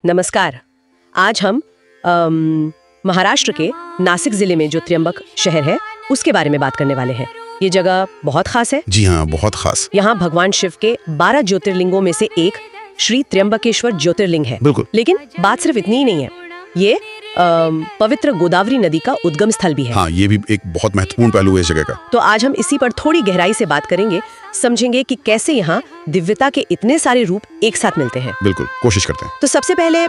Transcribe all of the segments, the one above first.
नमस्कार। आज हम महाराष्ट्र के नासिक जिले में जो त्र्यंबक शहर है उसके बारे में बात करने वाले हैं। ये जगह बहुत खास है। जी हाँ, बहुत खास। यहाँ भगवान शिव के 12 ज्योतिर्लिंगों में से एक श्री त्र्यंबकेश्वर ज्योतिर्लिंग है। बिल्कुल। लेकिन बात सिर्फ इतनी ही नहीं है, ये पवित्र गोदावरी नदी का उद्गम स्थल भी है। हाँ, ये भी एक बहुत महत्वपूर्ण पहलू है इस जगह का। तो आज हम इसी पर थोड़ी गहराई से बात करेंगे, समझेंगे कि कैसे यहाँ दिव्यता के इतने सारे रूप एक साथ मिलते हैं। बिल्कुल, कोशिश करते हैं। तो सबसे पहले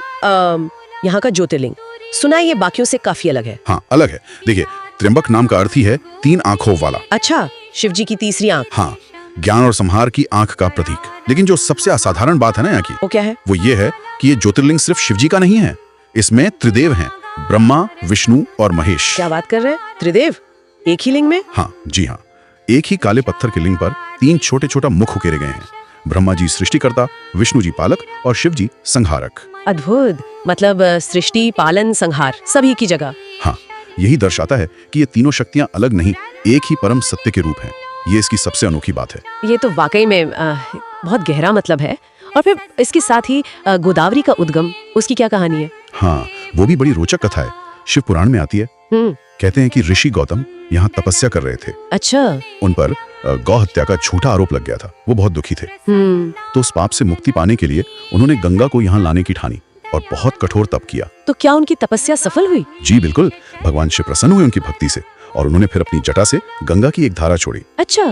यहाँ का ज्योतिर्लिंग सुना, ये बाकियों से काफी अलग है। हाँ, अलग है। देखिए, त्र्यंबक नाम का अर्थ ही है 3 आंखों वाला। अच्छा, शिव जी की तीसरी आंख। हाँ, ज्ञान और संहार की आंख का प्रतीक। लेकिन जो सबसे असाधारण बात है ना यहाँ की, वो क्या है? वो ये है कि ये ज्योतिर्लिंग सिर्फ शिव जी का नहीं है। इसमें त्रिदेव हैं, ब्रह्मा, विष्णु और महेश। क्या बात कर रहे हैं? त्रिदेव एक ही लिंग में? हाँ जी हाँ, एक ही काले पत्थर के लिंग पर 3 छोटे छोटा मुख उकेरे गए हैं। ब्रह्मा जी सृष्टिकर्ता, विष्णु जी पालक और शिव जी संहारक। अद्भुत। मतलब सृष्टि, पालन, संहार सभी की जगह। हाँ, यही दर्शाता है कि ये तीनों शक्तियां अलग नहीं, एक ही परम सत्य के रूप हैं। ये इसकी सबसे अनोखी बात है। ये तो वाकई में बहुत गहरा मतलब है। और फिर इसके साथ ही गोदावरी का उद्गम, उसकी क्या कहानी है? हाँ, वो भी बड़ी रोचक कथा है। शिव पुराण में आती है। कहते हैं कि ऋषि गौतम यहाँ तपस्या कर रहे थे। अच्छा। उन पर गौ हत्या का झूठा आरोप लग गया था। वो बहुत दुखी थे। तो उस पाप से मुक्ति पाने के लिए उन्होंने गंगा को यहाँ लाने की ठानी और बहुत कठोर तप किया। तो क्या उनकी तपस्या सफल हुई? जी बिल्कुल। भगवान शिव प्रसन्न हुए उनकी भक्ति से और उन्होंने फिर अपनी जटा से गंगा की एक धारा छोड़ी। अच्छा।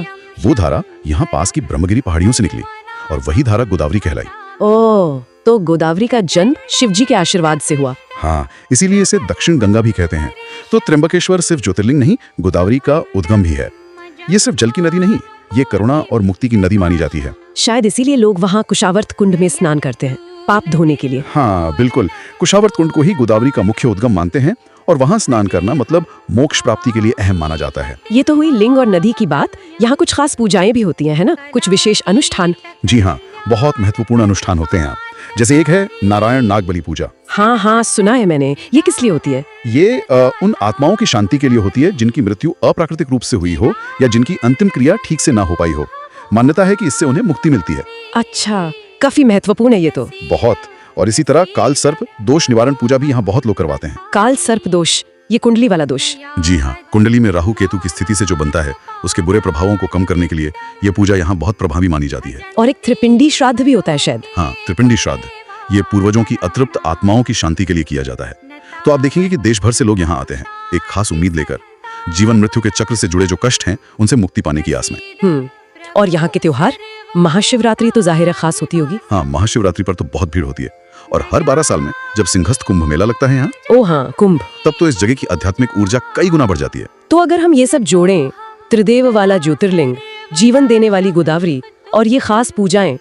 वो धारा यहाँ पास की ब्रह्मगिरी पहाड़ियों से निकली और वही धारा गोदावरी कहलाई। ओह, तो गोदावरी का जन्म शिव जी के आशीर्वाद से हुआ। हाँ, इसीलिए इसे दक्षिण गंगा भी कहते हैं। तो त्र्यंबकेश्वर सिर्फ ज्योतिर्लिंग नहीं, गोदावरी का उद्गम भी है। ये सिर्फ जल की नदी नहीं, ये करुणा और मुक्ति की नदी मानी जाती है। शायद इसीलिए लोग वहाँ कुशावर्त कुंड में स्नान करते हैं, पाप धोने के लिए। हाँ बिल्कुल, कुशावर्त कुंड को ही गोदावरी का मुख्य उद्गम मानते हैं और वहाँ स्नान करना मतलब मोक्ष प्राप्ति के लिए अहम माना जाता है। ये तो हुई लिंग और नदी की बात। यहाँ कुछ खास पूजाएं भी होती हैं, है ना? कुछ विशेष अनुष्ठान। जी हाँ, बहुत महत्वपूर्ण अनुष्ठान होते हैं। जैसे एक है नारायण नागबली पूजा। हाँ, सुना है मैंने। ये किस लिए होती है? ये उन आत्माओं की शांति के लिए होती है जिनकी मृत्यु अप्राकृतिक रूप से हुई हो या जिनकी अंतिम क्रिया ठीक से ना हो पाई हो। मान्यता है कि इससे उन्हें मुक्ति मिलती है। अच्छा, काफी महत्वपूर्ण है ये तो। बहुत। और इसी तरह काल सर्प दोष निवारण पूजा भी यहाँ बहुत लोग करवाते हैं। काल सर्प दोष, ये कुंडली वाला दोष? जी हाँ, कुंडली में राहु केतु की स्थिति से जो बनता है, उसके बुरे प्रभावों को कम करने के लिए ये पूजा यहाँ बहुत प्रभावी मानी जाती है। और एक त्रिपिंडी श्राद्ध भी होता है शायद। हाँ, त्रिपिंडी श्राद्ध, ये पूर्वजों की अतृप्त आत्माओं की शांति के लिए किया जाता है। तो आप देखेंगे कि देश भर से लोग यहाँ आते हैं एक खास उम्मीद लेकर, जीवन मृत्यु के चक्र से जुड़े जो कष्ट हैं उनसे मुक्ति पाने की आस में। और यहाँ के त्योहार, महाशिवरात्रि तो जाहिर है खास होती होगी। हाँ, महाशिवरात्रि पर तो बहुत भीड़ होती है और हर 12 साल में जब सिंहस्थ कुंभ मेला लगता है यहाँ, ओ हाँ, कुंभ, तब तो इस जगह की आध्यात्मिक ऊर्जा कई गुना बढ़ जाती है। तो अगर हम ये सब जोड़ें, त्रिदेव वाला ज्योतिर्लिंग, जीवन देने वाली गोदावरी और ये खास पूजाएं,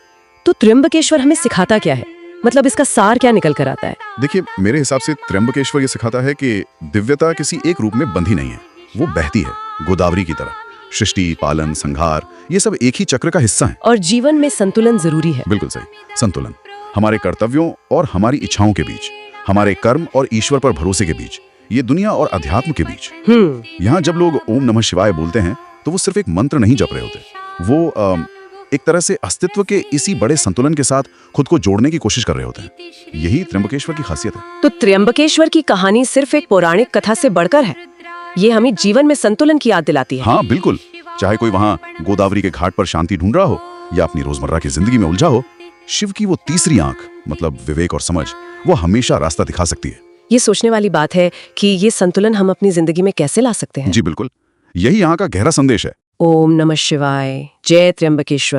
तो त्र्यंबकेश्वर हमें सिखाता क्या है? मतलब इसका सार क्या निकल कर आता है? देखिए, मेरे हिसाब से त्र्यंबकेश्वर ये सिखाता है कि दिव्यता किसी एक रूप में बंधी नहीं है, वो बहती है गोदावरी की तरह। सृष्टि, पालन, संहार, ये सब एक ही चक्र का हिस्सा है। और जीवन में संतुलन जरूरी है। बिल्कुल सही, संतुलन। हमारे कर्तव्यों और हमारी इच्छाओं के बीच, हमारे कर्म और ईश्वर पर भरोसे के बीच, ये दुनिया और अध्यात्म के बीच। यहाँ जब लोग ओम नमः शिवाय बोलते हैं तो वो सिर्फ एक मंत्र नहीं जप रहे होते, वो एक तरह से अस्तित्व के इसी बड़े संतुलन के साथ खुद को जोड़ने की कोशिश कर रहे होते हैं। यही त्र्यंबकेश्वर की खासियत है। तो त्र्यंबकेश्वर की कहानी सिर्फ एक पौराणिक कथा से बढ़कर है। ये हमें जीवन में संतुलन की याद दिलाती है। हाँ बिल्कुल, चाहे कोई वहाँ गोदावरी के घाट पर शांति ढूंढ रहा हो या अपनी रोजमर्रा की जिंदगी में उलझा हो, शिव की वो तीसरी आंख मतलब विवेक और समझ, वो हमेशा रास्ता दिखा सकती है। ये सोचने वाली बात है कि ये संतुलन हम अपनी जिंदगी में कैसे ला सकते हैं। जी बिल्कुल, यही यहाँ का गहरा संदेश है। ओम नमः शिवाय, जय त्र्यंबकेश्वर।